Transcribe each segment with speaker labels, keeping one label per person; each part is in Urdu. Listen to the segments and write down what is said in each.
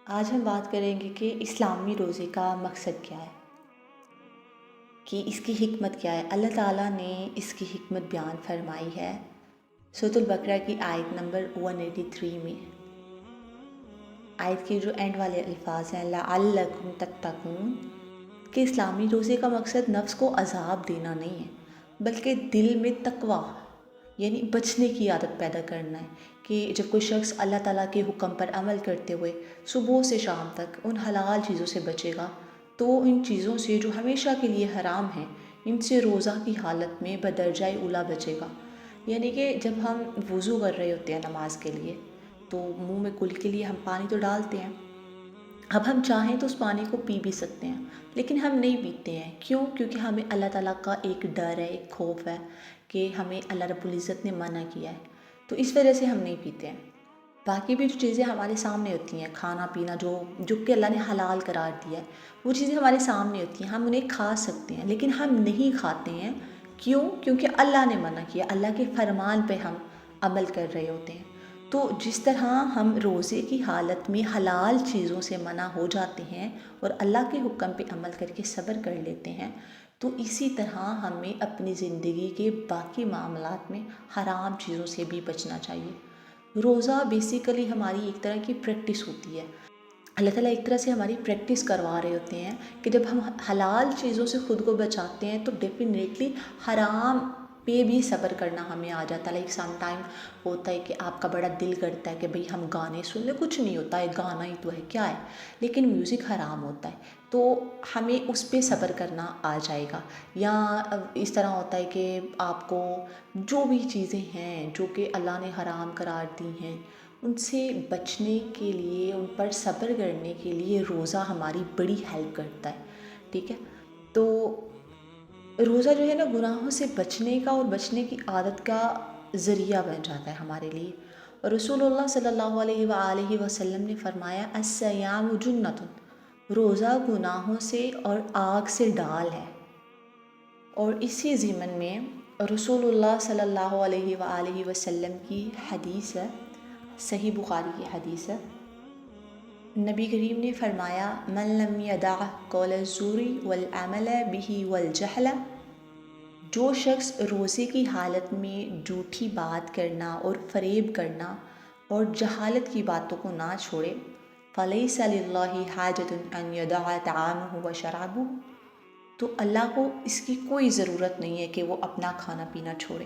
Speaker 1: آج ہم بات کریں گے کہ اسلامی روزے کا مقصد کیا ہے، کہ اس کی حکمت کیا ہے۔ اللہ تعالیٰ نے اس کی حکمت بیان فرمائی ہے سورۃ البقرہ کی آیت نمبر 183 میں۔ آیت کے جو اینڈ والے الفاظ ہیں لعلکم تتقون، کہ اسلامی روزے کا مقصد نفس کو عذاب دینا نہیں ہے بلکہ دل میں تقویٰ یعنی بچنے کی عادت پیدا کرنا ہے، کہ جب کوئی شخص اللہ تعالیٰ کے حکم پر عمل کرتے ہوئے صبح سے شام تک ان حلال چیزوں سے بچے گا تو ان چیزوں سے جو ہمیشہ کے لیے حرام ہیں ان سے روزہ کی حالت میں بدرجہ اولی بچے گا۔ یعنی کہ جب ہم وضو کر رہے ہوتے ہیں نماز کے لیے تو منہ میں کل کے لیے ہم پانی تو ڈالتے ہیں۔ اب ہم چاہیں تو اس پانی کو پی بھی سکتے ہیں لیکن ہم نہیں پیتے ہیں، کیوں؟ کیونکہ ہمیں اللہ تعالیٰ کا ایک ڈر ہے، ایک خوف ہے کہ ہمیں اللہ رب العزت نے منع کیا ہے، تو اس وجہ سے ہم نہیں پیتے ہیں۔ باقی بھی جو چیزیں ہمارے سامنے ہوتی ہیں، کھانا پینا جو کہ اللہ نے حلال قرار دیا ہے، وہ چیزیں ہمارے سامنے ہوتی ہیں، ہم انہیں کھا سکتے ہیں لیکن ہم نہیں کھاتے ہیں۔ کیوں؟ کیونکہ اللہ نے منع کیا، اللہ کے فرمان پہ ہم عمل کر رہے ہوتے ہیں۔ تو جس طرح ہم روزے کی حالت میں حلال چیزوں سے منع ہو جاتے ہیں اور اللہ کے حکم پہ عمل کر کے صبر کر لیتے ہیں، تو اسی طرح ہمیں اپنی زندگی کے باقی معاملات میں حرام چیزوں سے بھی بچنا چاہیے۔ روزہ بیسیکلی ہماری ایک طرح کی پریکٹس ہوتی ہے۔ اللہ تعالیٰ ایک طرح سے ہماری پریکٹس کروا رہے ہوتے ہیں کہ جب ہم حلال چیزوں سے خود کو بچاتے ہیں تو ڈیفینیٹلی حرام پہ بھی صبر کرنا ہمیں آ جاتا ہے۔ لائک سم ٹائم ہوتا ہے کہ آپ کا بڑا دل کرتا ہے کہ بھئی ہم گانے سن لیں، کچھ نہیں ہوتا ہے، گانا ہی تو ہے، کیا ہے، لیکن میوزک حرام ہوتا ہے تو ہمیں اس پہ صبر کرنا آ جائے گا۔ یا اس طرح ہوتا ہے کہ آپ کو جو بھی چیزیں ہیں جو کہ اللہ نے حرام قرار دی ہیں ان سے بچنے کے لیے، ان پر صبر کرنے کے لیے روزہ ہماری بڑی ہیلپ کرتا ہے، ٹھیک ہے۔ تو روزہ جو ہے نا گناہوں سے بچنے کا اور بچنے کی عادت کا ذریعہ بن جاتا ہے ہمارے لیے۔ اور رسول اللہ صلی اللہ علیہ وآلہ وسلم نے فرمایا الصیام جنۃ، روزہ گناہوں سے اور آگ سے ڈال ہے۔ اور اسی ضمن میں رسول اللہ صلی اللہ علیہ وآلہ وسلم کی حدیث ہے، صحیح بخاری کی حدیث ہے، نبی کریم نے فرمایا من لم یدع قول الزور والعمل به والجہل، جو شخص روزے کی حالت میں جھوٹی بات کرنا اور فریب کرنا اور جہالت کی باتوں کو نہ چھوڑے، فلیس للہ حاجۃ ان یدع طعامہ وشرابہ، تو اللہ کو اس کی کوئی ضرورت نہیں ہے کہ وہ اپنا کھانا پینا چھوڑے۔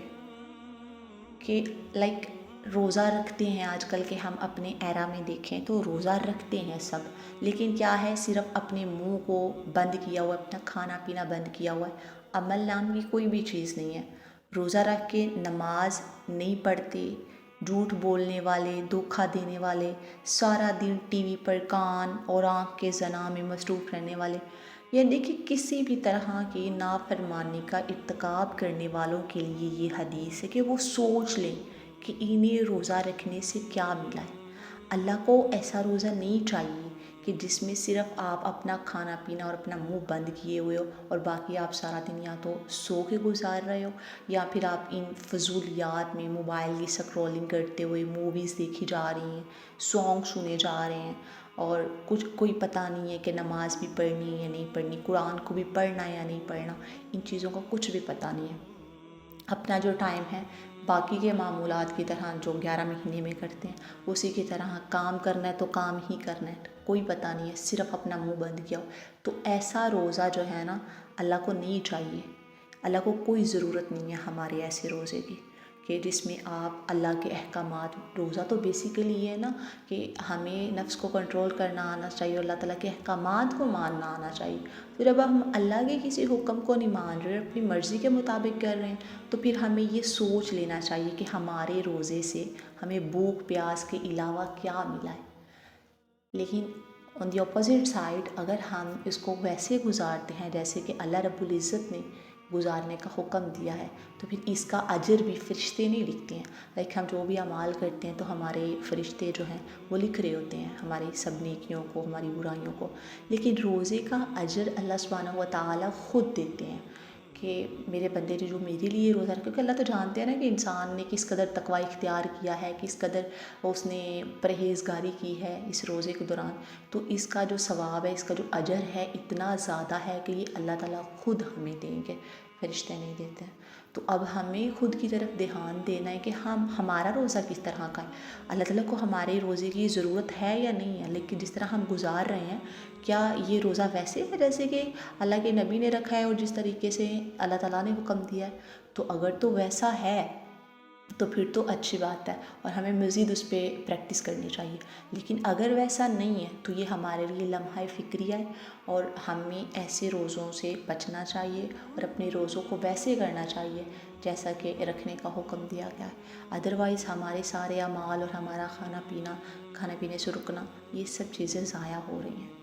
Speaker 1: کہ لائک روزہ رکھتے ہیں آج کل کے ہم اپنے ایرا میں دیکھیں تو روزہ رکھتے ہیں سب، لیکن کیا ہے، صرف اپنے منہ کو بند کیا ہوا ہے، اپنا کھانا پینا بند کیا ہوا ہے، عمل نام کی کوئی بھی چیز نہیں ہے۔ روزہ رکھ کے نماز نہیں پڑھتے، جھوٹ بولنے والے، دھوکہ دینے والے، سارا دن ٹی وی پر کان اور آنکھ کے زنا میں مصروف رہنے والے، یعنی کہ کسی بھی طرح کی نافرمانی کا ارتکاب کرنے والوں کے لیے یہ حدیث ہے کہ وہ سوچ لیں کہ انہیں روزہ رکھنے سے کیا ملا ہے۔ اللہ کو ایسا روزہ نہیں چاہیے کہ جس میں صرف آپ اپنا کھانا پینا اور اپنا منہ بند کیے ہوئے ہو اور باقی آپ سارا دن یا تو سو کے گزار رہے ہو یا پھر آپ ان فضولیات میں موبائل کی سکرولنگ کرتے ہوئے موویز دیکھی جا رہی ہیں، سانگ سنے جا رہے ہیں، اور کوئی پتہ نہیں ہے کہ نماز بھی پڑھنی ہے یا نہیں پڑھنی، قرآن کو بھی پڑھنا ہے یا نہیں پڑھنا، ان چیزوں کا کچھ بھی پتہ نہیں ہے۔ اپنا جو ٹائم ہے باقی کے معمولات کی طرح جو 11 مہینے میں کرتے ہیں اسی کی طرح کام کرنا ہے تو کام ہی کرنا ہے، کوئی پتہ نہیں ہے، صرف اپنا منہ بند کیا ہو، تو ایسا روزہ جو ہے نا اللہ کو نہیں چاہیے۔ اللہ کو کوئی ضرورت نہیں ہے ہمارے ایسے روزے کی کہ جس میں آپ اللہ کے احکامات، روزہ تو بیسیکلی یہ ہے نا کہ ہمیں نفس کو کنٹرول کرنا آنا چاہیے اور اللہ تعالیٰ کے احکامات کو ماننا آنا چاہیے۔ پھر اب ہم اللہ کے کسی حکم کو نہیں مان رہے، اپنی مرضی کے مطابق کر رہے ہیں، تو پھر ہمیں یہ سوچ لینا چاہیے کہ ہمارے روزے سے ہمیں بھوک پیاس کے علاوہ کیا ملا ہے۔ لیکن آن دی اپوزٹ سائڈ اگر ہم اس کو ویسے گزارتے ہیں جیسے کہ اللہ رب العزت نے گزارنے کا حکم دیا ہے تو پھر اس کا اجر بھی فرشتے نہیں لکھتے ہیں۔ لائک ہم جو بھی اعمال کرتے ہیں تو ہمارے فرشتے جو ہیں وہ لکھ رہے ہوتے ہیں ہماری سب نیکیوں کو، ہماری برائیوں کو، لیکن روزے کا اجر اللہ سبحانہ و تعالیٰ خود دیتے ہیں کہ میرے بندے نے جو میرے لیے روزہ رکھا، کیونکہ اللہ تو جانتے ہیں نا کہ انسان نے کس قدر تقوی اختیار کیا ہے، کس قدر اس نے پرہیزگاری کی ہے اس روزے کے دوران، تو اس کا جو ثواب ہے، اس کا جو اجر ہے اتنا زیادہ ہے کہ یہ اللہ تعالیٰ خود ہمیں دیں گے، فرشتے نہیں دیتے ہیں۔ تو اب ہمیں خود کی طرف دھیان دینا ہے کہ ہمارا روزہ کس طرح کا ہے۔ اللہ تعالیٰ کو ہمارے روزے کی ضرورت ہے یا نہیں ہے، لیکن جس طرح ہم گزار رہے ہیں، کیا یہ روزہ ویسے ہے جیسے کہ اللہ کے نبی نے رکھا ہے اور جس طریقے سے اللہ تعالیٰ نے حکم دیا ہے؟ تو اگر تو ویسا ہے تو پھر تو اچھی بات ہے اور ہمیں مزید اس پہ پریکٹس کرنی چاہیے، لیکن اگر ویسا نہیں ہے تو یہ ہمارے لیے لمحہ فکریہ ہے اور ہمیں ایسے روزوں سے بچنا چاہیے اور اپنے روزوں کو ویسے کرنا چاہیے جیسا کہ رکھنے کا حکم دیا گیا ہے۔ ادروائز ہمارے سارے اعمال اور ہمارا کھانا پینے سے رکنا، یہ سب چیزیں ضائع ہو رہی ہیں۔